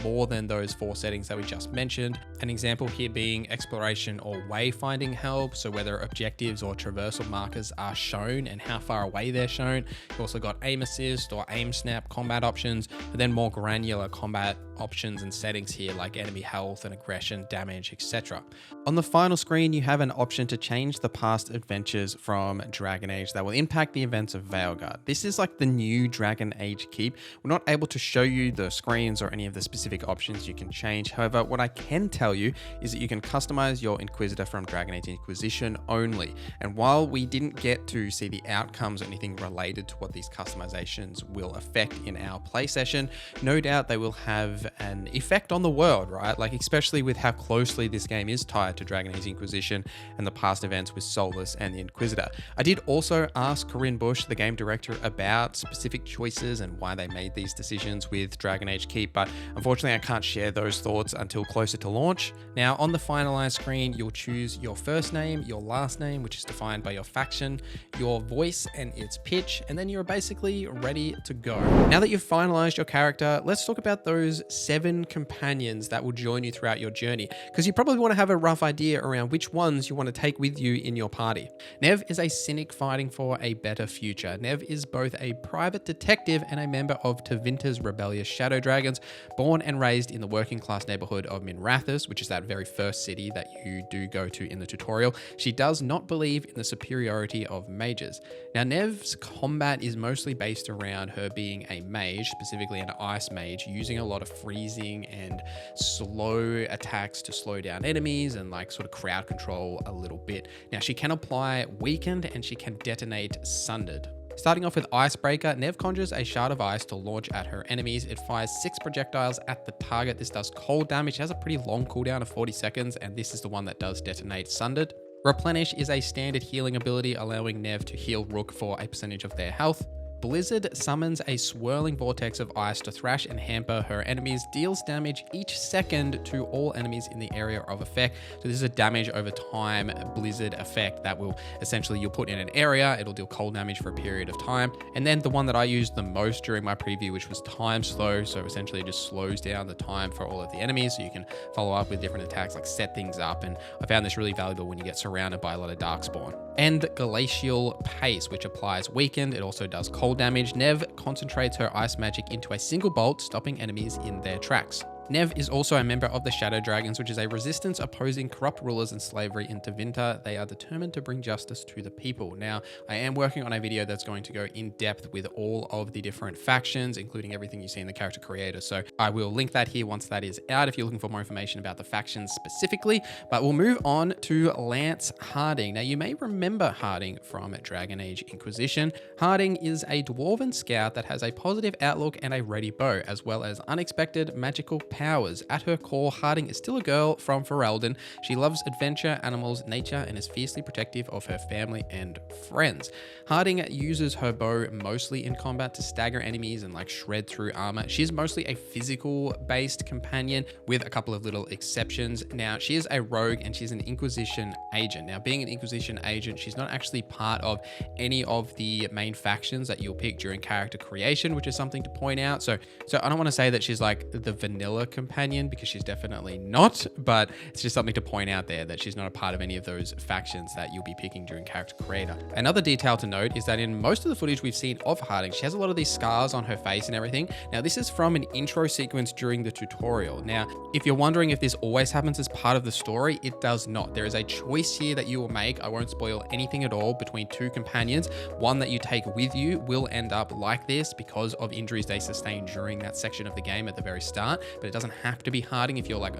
more than those 4 settings that we just mentioned. An example here being exploration or wayfinding help, so whether objectives or traversal markers are shown and how far away they're shown. You've also got aim assist or aim snap combat options, but then more granular combat options and settings here like enemy health and aggression, damage, etc. On the final screen, you have an option to change the past adventures from Dragon Age that will impact the events of Veilguard. This is like the new Dragon Age keep. We're not able to show you the screens or any of the specific options you can change. However, what I can tell you is that you can customize your Inquisitor from Dragon Age Inquisition only. And while we didn't get to see the outcomes or anything related to what these customizations will affect in our play session, no doubt they will have an effect on the world, right? Like, especially with how closely this game is tied to Dragon Age Inquisition and the past events with Solus and the Inquisitor. I did also ask Corinne Bush, the game director, about specific choices and why they made these decisions with Dragon Age Keep, but unfortunately I can't share those thoughts until closer to launch. Now, on the finalized screen, you'll choose your first name, your last name, which is defined by your faction, your voice and its pitch, and then you're basically ready to go. Now that you've finalized your character, let's talk about those 7 companions that will join you throughout your journey, because you probably want to have a rough idea around which ones you want to take with you in your party. Nev is a cynic fighting for a better future. Nev is both a private detective and a member of Tevinter's rebellious shadow dragons, born and raised in the working class neighborhood of Minrathous, which is that very first city that you do go to in the tutorial. She does not believe in the superiority of mages. Now, Nev's combat is mostly based around her being a mage, specifically an ice mage, using a lot of freezing and slow attacks to slow down enemies and like sort of crowd control a little bit. Now, she can apply weakened and she can detonate sundered. Starting off with Icebreaker, Nev conjures a shard of ice to launch at her enemies. It fires 6 projectiles at the target. This does cold damage. It has a pretty long cooldown of 40 seconds, and this is the one that does detonate Sundered. Replenish is a standard healing ability, allowing Nev to heal Rook for a percentage of their health. Blizzard summons a swirling vortex of ice to thrash and hamper her enemies, deals damage each second to all enemies in the area of effect. So this is a damage over time blizzard effect that will essentially, you'll put in an area, it'll deal cold damage for a period of time. And then the one that I used the most during my preview, which was time slow. So essentially it just slows down the time for all of the enemies, so you can follow up with different attacks, like set things up. And I found this really valuable when you get surrounded by a lot of Darkspawn. And Glacial Pace, which applies weakened. It also does cold damage. Nev concentrates her ice magic into a single bolt, stopping enemies in their tracks. Nev is also a member of the Shadow Dragons, which is a resistance opposing corrupt rulers and slavery in Tevinter. They are determined to bring justice to the people. Now, I am working on a video that's going to go in depth with all of the different factions, including everything you see in the character creator. So I will link that here once that is out if you're looking for more information about the factions specifically. But we'll move on to Lance Harding. Now, you may remember Harding from Dragon Age Inquisition. Harding is a dwarven scout that has a positive outlook and a ready bow, as well as unexpected magical powers. At her core, Harding is still a girl from Ferelden. She loves adventure, animals, nature, and is fiercely protective of her family and friends. Harding uses her bow mostly in combat to stagger enemies and like shred through armor. She's mostly a physical-based companion with a couple of little exceptions. Now, she is a rogue and she's an Inquisition agent. Now, being an Inquisition agent, she's not actually part of any of the main factions that you'll pick during character creation, which is something to point out. So I don't want to say that she's like the vanilla companion, because she's definitely not, but it's just something to point out there that she's not a part of any of those factions that you'll be picking during character creator. Another detail to note is that in most of the footage we've seen of Harding, she has a lot of these scars on her face and everything. Now, this is from an intro sequence during the tutorial. Now, if you're wondering if this always happens as part of the story, it does not. There is a choice here that you will make. I won't spoil anything at all, between two companions. One that you take with you will end up like this because of injuries they sustained during that section of the game at the very start, but it doesn't have to be Harding if you're like,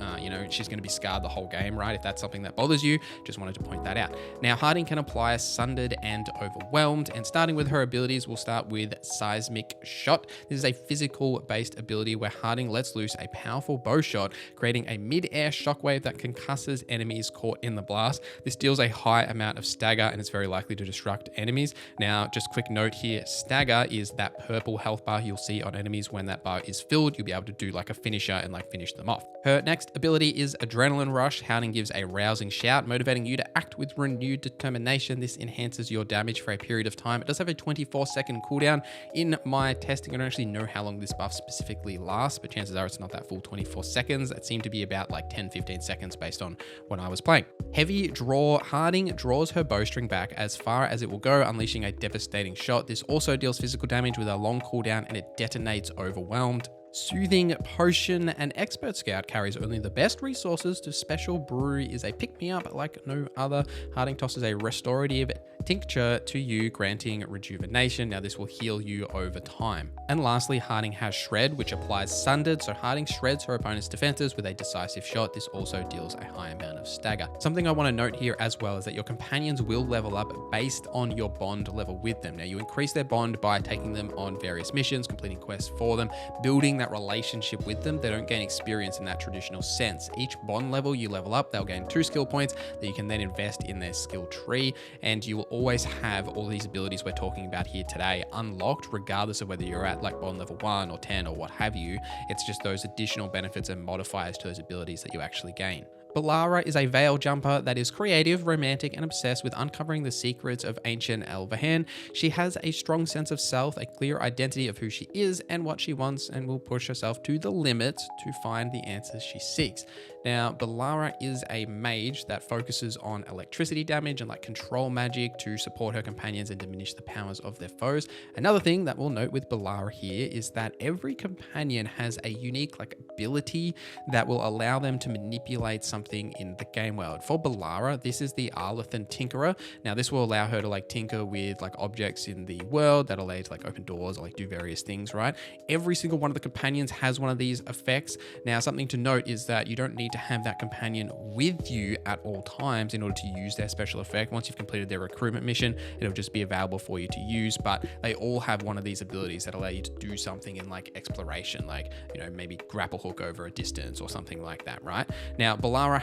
she's going to be scarred the whole game, right? If that's something that bothers you, just wanted to point that out. Now, Harding can apply Sundered and Overwhelmed, and starting with her abilities, we'll start with Seismic Shot. This is a physical-based ability where Harding lets loose a powerful bow shot, creating a mid-air shockwave that concusses enemies caught in the blast. This deals a high amount of stagger and it's very likely to distract enemies. Now, just quick note here, stagger is that purple health bar you'll see on enemies. When that bar is filled, you'll be able to do like a finisher and like finish them off. Her next ability is Adrenaline Rush. Harding gives a rousing shout, motivating you to act with renewed determination. This enhances your damage for a period of time. It does have a 24-second cooldown. In my testing, I don't actually know how long this buff specifically lasts, but chances are it's not that full 24 seconds. It seemed to be about like 10-15 seconds based on when I was playing. Heavy Draw. Harding draws her bowstring back as far as it will go, unleashing a devastating shot. This also deals physical damage with a long cooldown, and it detonates Overwhelmed. Soothing Potion. An expert scout carries only the best resources to special brewery, is a pick-me-up like no other. Harding tosses a restorative tincture to you, granting rejuvenation. Now, this will heal you over time. And lastly, Harding has Shred, which applies Sundered. So Harding shreds her opponent's defenses with a decisive shot. This also deals a high amount of stagger. Something I want to note here as well is that your companions will level up based on your bond level with them. Now, you increase their bond by taking them on various missions, completing quests for them, building that relationship with them. They don't gain experience in that traditional sense. Each bond level you level up, they'll gain 2 skill points that you can then invest in their skill tree, and you will always have all these abilities we're talking about here today unlocked, regardless of whether you're at like bond level 1 or 10 or what have you. It's just those additional benefits and modifiers to those abilities that you actually gain. Balara is a veil jumper that is creative, romantic, and obsessed with uncovering the secrets of ancient Elvahan. She has a strong sense of self, a clear identity of who she is and what she wants, and will push herself to the limit to find the answers she seeks. Now, Balara is a mage that focuses on electricity damage and like control magic to support her companions and diminish the powers of their foes. Another thing that we'll note with Balara here is that every companion has a unique like ability that will allow them to manipulate something in the game world. For Balara, this is the Arlathan Tinkerer. Now, this will allow her to like tinker with like objects in the world that allow you to like open doors or like do various things, right? Every single one of the companions has one of these effects. Now, something to note is that you don't need to have that companion with you at all times in order to use their special effect. Once you've completed their recruitment mission, it'll just be available for you to use, but they all have one of these abilities that allow you to do something in like exploration, like, you know, maybe grapple hook over a distance or something like that, right? Now, Balara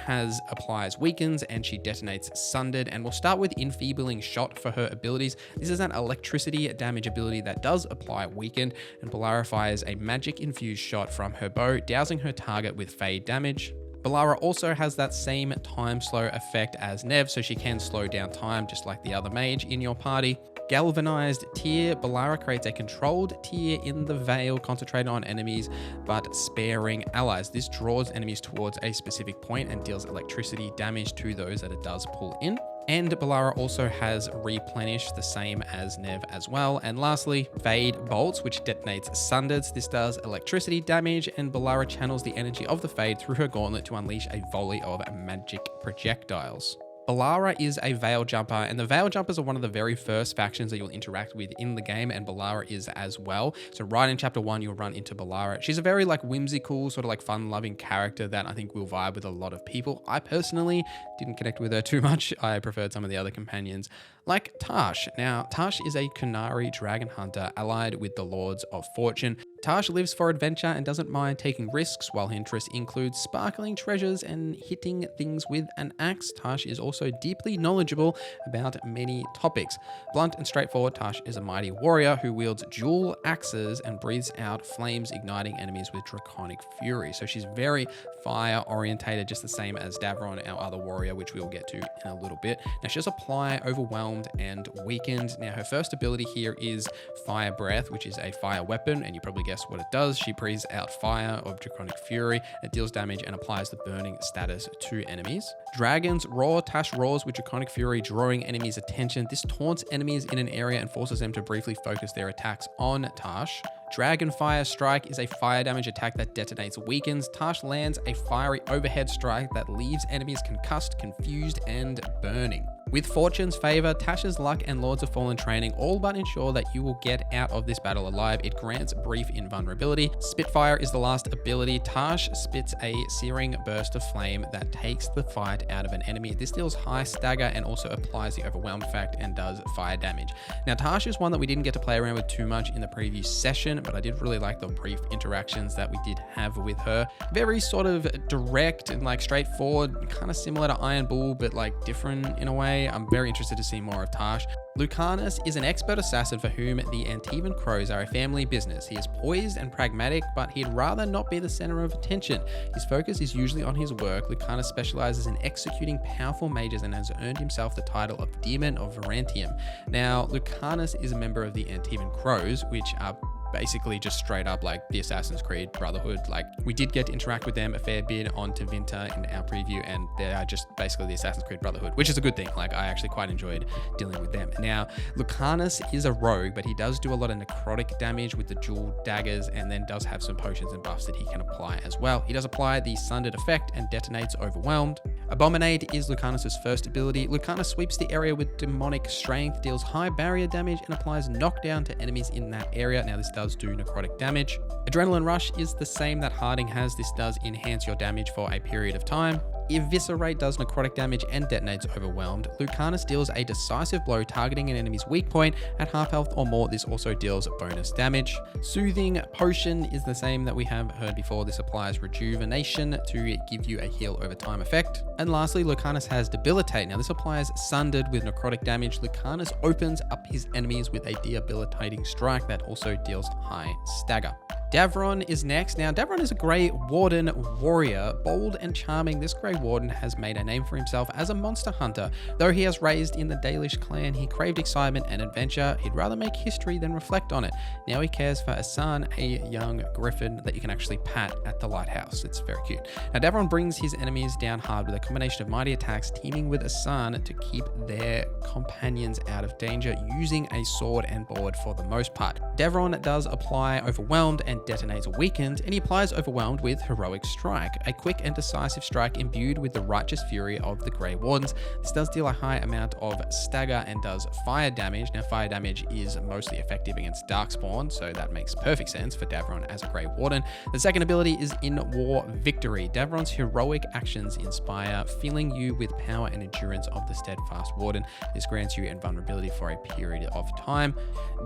applies Weakens, and she detonates Sundered, and we'll start with Enfeebling Shot for her abilities. This is an electricity damage ability that does apply Weakened, and Balara fires a magic infused shot from her bow, dousing her target with fade damage. Balara also has that same time slow effect as Nev, so she can slow down time just like the other mage in your party. Galvanized Tear. Balara creates a controlled tear in the veil, concentrated on enemies but sparing allies. This draws enemies towards a specific point and deals electricity damage to those that it does pull in. And Balara also has Replenish, the same as Nev as well. And lastly, Fade Bolts, which detonates Sunders. This does electricity damage, and Balara channels the energy of the Fade through her gauntlet to unleash a volley of magic projectiles. Balara is a Veil Jumper, and the Veil Jumpers are one of the very first factions that you'll interact with in the game, and Balara is as well. So right in chapter 1, you'll run into Balara. She's a very like whimsical, sort of like fun-loving character that I think will vibe with a lot of people. I personally didn't connect with her too much. I preferred some of the other companions, like Tash. Now, Tash is a Kunari dragon hunter allied with the Lords of Fortune. Tash lives for adventure and doesn't mind taking risks, while her interests include sparkling treasures and hitting things with an axe. Tash is also deeply knowledgeable about many topics. Blunt and straightforward, Tash is a mighty warrior who wields dual axes and breathes out flames, igniting enemies with draconic fury. So she's very fire orientated, just the same as Davron, our other warrior, which we'll get to in a little bit. Now, she does apply Overwhelmed and Weakened. Now, her first ability here is Fire Breath, which is a fire weapon, and you probably guess what it does. She breathes out fire of draconic fury. It deals damage and applies the burning status to enemies. Dragon's Roar. Tash roars with draconic fury, drawing enemies' attention. This taunts enemies in an area and forces them to briefly focus their attacks on Tash. Dragon Fire Strike is a fire damage attack that detonates weakens. Tash lands a fiery overhead strike that leaves enemies concussed, confused, and burning. With Fortune's favor, Tash's luck and Lords of Fallen training all but ensure that you will get out of this battle alive. It grants brief invulnerability. Spitfire is the last ability. Tash spits a searing burst of flame that takes the fight out of an enemy. This deals high stagger and also applies the Overwhelmed effect and does fire damage. Now, Tash is one that we didn't get to play around with too much in the previous session, but I did really like the brief interactions that we did have with her. Very sort of direct and like straightforward, kind of similar to Iron Bull, but like different in a way. I'm very interested to see more of Tash. Lucanus is an expert assassin for whom the Antivan Crows are a family business. He is poised and pragmatic, but he'd rather not be the center of attention. His focus is usually on his work. Lucanus specializes in executing powerful mages and has earned himself the title of Demon of Varantium. Now, Lucanus is a member of the Antivan Crows, which are basically just straight up like the Assassin's Creed Brotherhood. Like, we did get to interact with them a fair bit on Tevinter in our preview, and they are just basically the Assassin's Creed Brotherhood, which is a good thing. Like, I actually quite enjoyed dealing with them. Now, Lucanus is a rogue, but he does do a lot of necrotic damage with the dual daggers, and then does have some potions and buffs that he can apply as well. He does apply the Sundered effect and detonates Overwhelmed. Abominate is Lucanus' first ability. Lucanus sweeps the area with demonic strength, deals high barrier damage, and applies knockdown to enemies in that area. Now, this does do necrotic damage. Adrenaline Rush is the same that Harding has. This does enhance your damage for a period of time. Eviscerate does necrotic damage and detonates Overwhelmed. Lucanus deals a decisive blow targeting an enemy's weak point at half health or more. This also deals bonus damage. Soothing Potion is the same that we have heard before. This applies rejuvenation to give you a heal over time effect. And lastly, Lucanus has Debilitate. Now, this applies Sundered with necrotic damage. Lucanus opens up his enemies with a debilitating strike that also deals high stagger. Davron is next. Now, Davron is a Grey Warden warrior, bold and charming. This Grey Warden has made a name for himself as a monster hunter. Though he has raised in the Dalish clan, he craved excitement and adventure. He'd rather make history than reflect on it. Now he cares for Asan, a young griffin that you can actually pat at the lighthouse. It's very cute. Now, Davron brings his enemies down hard with a combination of mighty attacks, teaming with Asan to keep their companions out of danger, using a sword and board for the most part. Davron does apply Overwhelmed and detonates Weakened, and he applies Overwhelmed with Heroic Strike, a quick and decisive strike imbued with the righteous fury of the Grey Wardens. This does deal a high amount of stagger and does fire damage. Now, fire damage is mostly effective against Darkspawn, so that makes perfect sense for Davron as a Grey Warden. The second ability is In War Victory. Davron's heroic actions inspire, filling you with power and endurance of the Steadfast Warden. This grants you invulnerability for a period of time.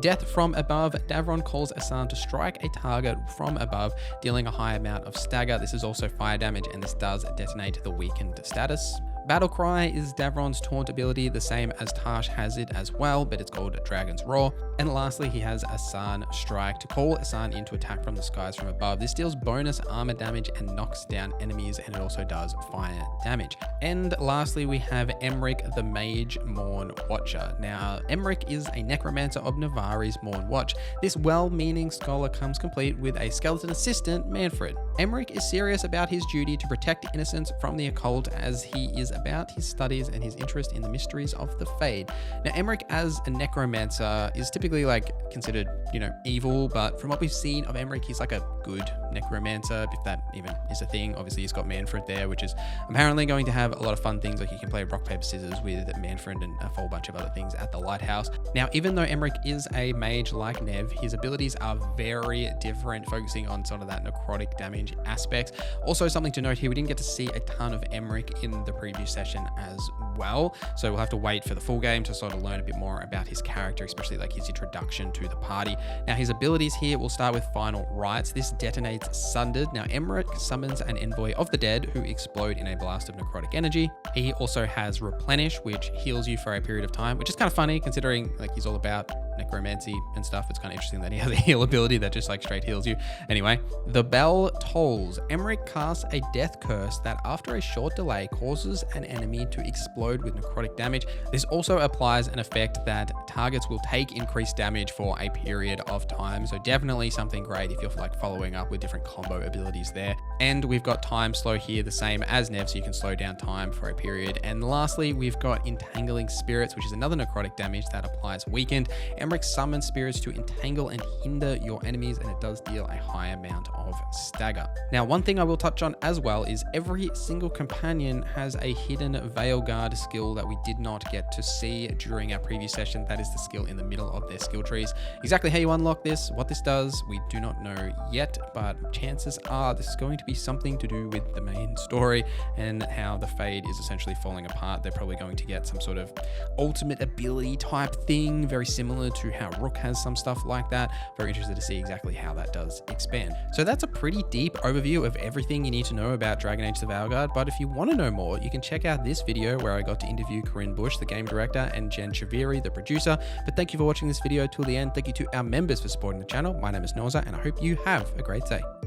Death from Above. Davron calls Asan to strike a target from above, dealing a high amount of stagger. This is also fire damage, and this does detonate the weakened status. Battle Cry is Davron's taunt ability, the same as Tash has it as well, but it's called Dragon's Roar. And lastly, he has Asan Strike to call Asan in to attack from the skies from above. This deals bonus armor damage and knocks down enemies, and it also does fire damage. And lastly, we have Emric the Mage Morn Watcher. Now, Emric is a necromancer of Navari's Morn Watch. This well-meaning scholar comes complete with a skeleton assistant, Manfred. Emric is serious about his duty to protect innocents from the occult, as he is about his studies and his interest in the mysteries of the Fade. Now, Emmerich as a necromancer is typically like considered, evil, but from what we've seen of Emmerich, he's like a good necromancer, if that even is a thing. Obviously, he's got Manfred there, which is apparently going to have a lot of fun things, like you can play rock, paper, scissors with Manfred and a whole bunch of other things at the lighthouse. Now, even though Emmerich is a mage like Nev, his abilities are very different, focusing on sort of that necrotic damage aspect. Also, something to note here, we didn't get to see a ton of Emmerich in the preview session as well, so we'll have to wait for the full game to sort of learn a bit more about his character, especially like his introduction to the party. Now, his abilities here, we'll start with Final Rites. This detonates Sundered. Now, Emmerich summons an envoy of the dead who explode in a blast of necrotic energy. He also has Replenish, which heals you for a period of time, which is kind of funny considering like he's all about necromancy and stuff. It's kind of interesting that he has a heal ability that just like straight heals you. Anyway, the bell tolls. Emmerich casts a death curse that after a short delay causes an enemy to explode with necrotic damage. This also applies an effect that targets will take increased damage for a period of time. So definitely something great if you're like following up with different combo abilities there. And we've got time slow here, the same as Nev, so you can slow down time for a period. And lastly, we've got Entangling Spirits, which is another necrotic damage that applies weakened. Emmerich summons spirits to entangle and hinder your enemies, and it does deal a high amount of stagger. Now, one thing I will touch on as well is every single companion has a hidden Veilguard skill that we did not get to see during our preview session. That is the skill in the middle of their skill trees. Exactly how you unlock this, what this does, we do not know yet, but chances are this is going to be something to do with the main story and how the Fade is essentially falling apart. They're probably going to get some sort of ultimate ability type thing, very similar to how Rook has some stuff like that. Very interested to see exactly how that does expand. So that's a pretty deep overview of everything you need to know about Dragon Age The Veilguard, but if you want to know more, you can check out this video where I got to interview Corinne Bush, the game director, and Jen Shaviri, the producer. But thank you for watching this video till the end. Thank you to our members for supporting the channel. My name is NorZZa, and I hope you have a great day.